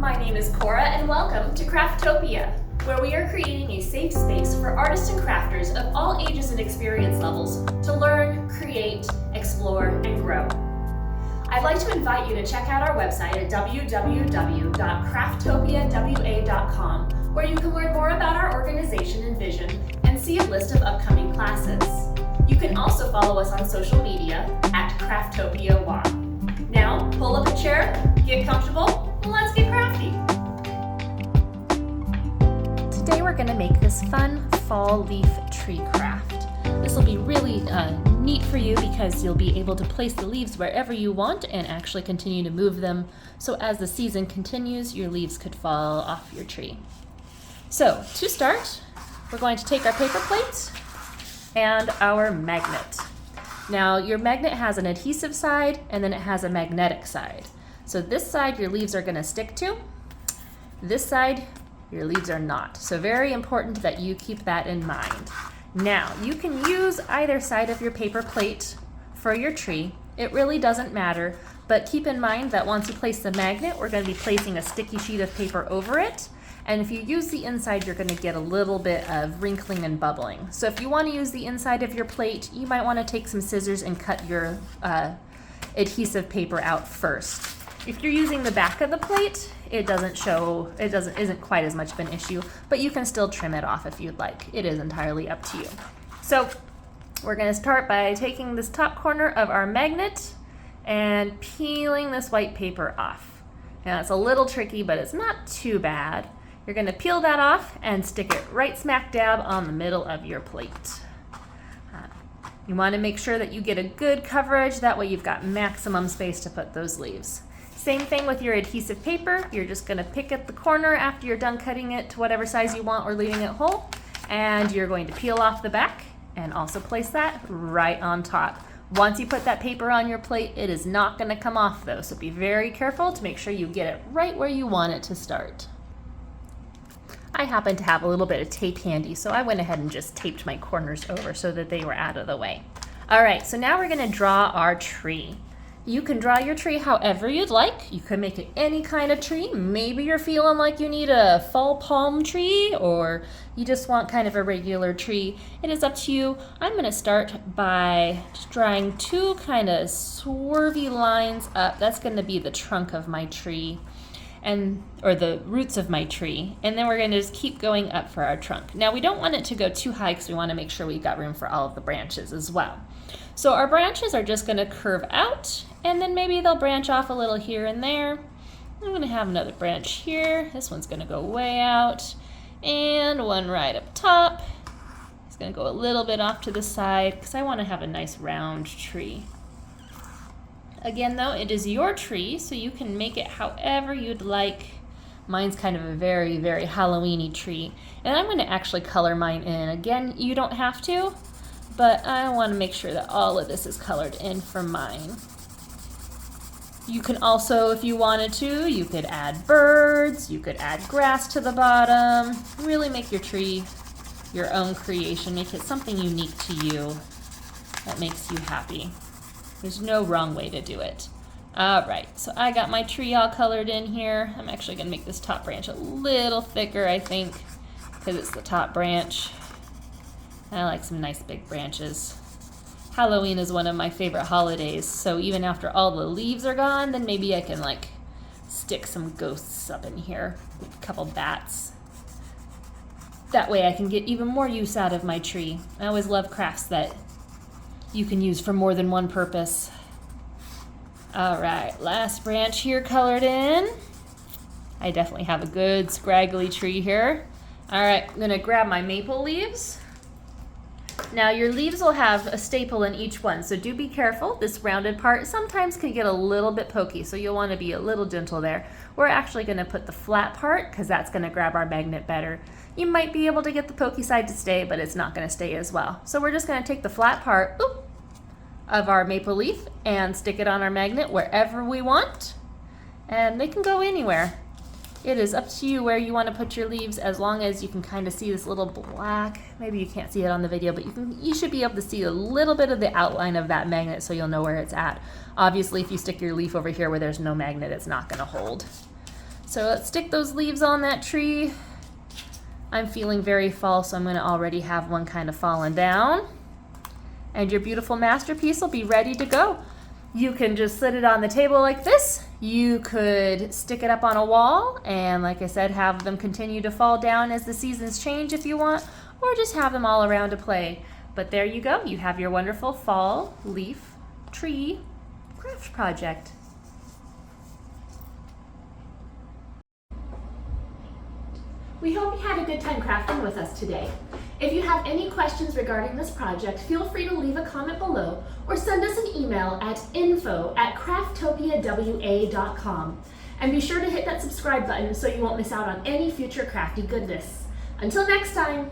My name is Cora and welcome to Craftopia, where we are creating a safe space for artists and crafters of all ages and experience levels to learn, create, explore, and grow. I'd like to invite you to check out our website at www.crafttopiawa.com, where you can learn more about our organization and vision and see a list of upcoming classes. You can also follow us on social media at CraftOpiaWA. Now, pull up a chair, get comfortable, and let's get crafty. Today we're going to make this fun fall leaf tree craft. This will be really neat for you because you'll be able to place the leaves wherever you want and actually continue to move them. So as the season continues, your leaves could fall off your tree. So to start, we're going to take our paper plate and our magnet. Now your magnet has an adhesive side and then it has a magnetic side. So this side your leaves are going to stick to. This side your leaves are not. So very important that you keep that in mind. Now you can use either side of your paper plate for your tree. It really doesn't matter, but keep in mind that once you place the magnet, we're going to be placing a sticky sheet of paper over it. And if you use the inside, you're going to get a little bit of wrinkling and bubbling. So if you want to use the inside of your plate, you might want to take some scissors and cut your adhesive paper out first. If you're using the back of the plate, isn't quite as much of an issue, but you can still trim it off if you'd like. It is entirely up to you. So we're going to start by taking this top corner of our magnet and peeling this white paper off. Now it's a little tricky, but it's not too bad. You're going to peel that off and stick it right smack dab on the middle of your plate. You want to make sure that you get a good coverage, that way you've got maximum space to put those leaves. Same thing with your adhesive paper. You're just going to pick at the corner after you're done cutting it to whatever size you want or leaving it whole, and you're going to peel off the back and also place that right on top. Once you put that paper on your plate, it is not going to come off though, so be very careful to make sure you get it right where you want it to start. I happen to have a little bit of tape handy, so I went ahead and just taped my corners over so that they were out of the way. All right, so now we're going to draw our tree. You can draw your tree however you'd like. You can make it any kind of tree. Maybe you're feeling like you need a fall palm tree, or you just want kind of a regular tree. It is up to you. I'm going to start by just drawing two kind of swervy lines up. That's going to be the trunk of my tree, or the roots of my tree, and then we're going to just keep going up for our trunk. Now we don't want it to go too high because we want to make sure we've got room for all of the branches as well. So our branches are just going to curve out, and then maybe they'll branch off a little here and there. I'm going to have another branch here. This one's going to go way out, and one right up top. It's going to go a little bit off to the side because I want to have a nice round tree. Again though, it is your tree, so you can make it however you'd like. Mine's kind of a very, very Halloween-y tree. And I'm going to actually color mine in. Again, you don't have to, but I want to make sure that all of this is colored in for mine. You can also, if you wanted to, you could add birds, you could add grass to the bottom. Really make your tree your own creation. Make it something unique to you that makes you happy. There's no wrong way to do it. All right, so I got my tree all colored in here. I'm actually gonna make this top branch a little thicker, I think, because it's the top branch. I like some nice big branches. Halloween is one of my favorite holidays, so even after all the leaves are gone, then maybe I can like stick some ghosts up in here, a couple bats. That way I can get even more use out of my tree. I always love crafts that you can use for more than one purpose. All right, last branch here colored in. I definitely have a good scraggly tree here. All right, I'm gonna grab my maple leaves. Now your leaves will have a staple in each one, so do be careful. This rounded part sometimes can get a little bit pokey, so you'll wanna be a little gentle there. We're actually gonna put the flat part because that's gonna grab our magnet better. You might be able to get the pokey side to stay, but it's not gonna stay as well. So we're just gonna take the flat part of our maple leaf and stick it on our magnet wherever we want, and they can go anywhere. It is up to you where you want to put your leaves, as long as you can kind of see this little black, maybe you can't see it on the video, but you should be able to see a little bit of the outline of that magnet so you'll know where it's at. Obviously if you stick your leaf over here where there's no magnet, it's not going to hold. So let's stick those leaves on that tree. I'm feeling very fall, so I'm going to already have one kind of fallen down. And your beautiful masterpiece will be ready to go. You can just sit it on the table like this. You could stick it up on a wall and, like I said, have them continue to fall down as the seasons change if you want, or just have them all around to play. But there you go. You have your wonderful fall leaf tree craft project. We hope you had a good time crafting with us today. If you have any questions regarding this project, feel free to leave a comment below or send us an email at info@crafttopiawa.com. And be sure to hit that subscribe button so you won't miss out on any future crafty goodness. Until next time!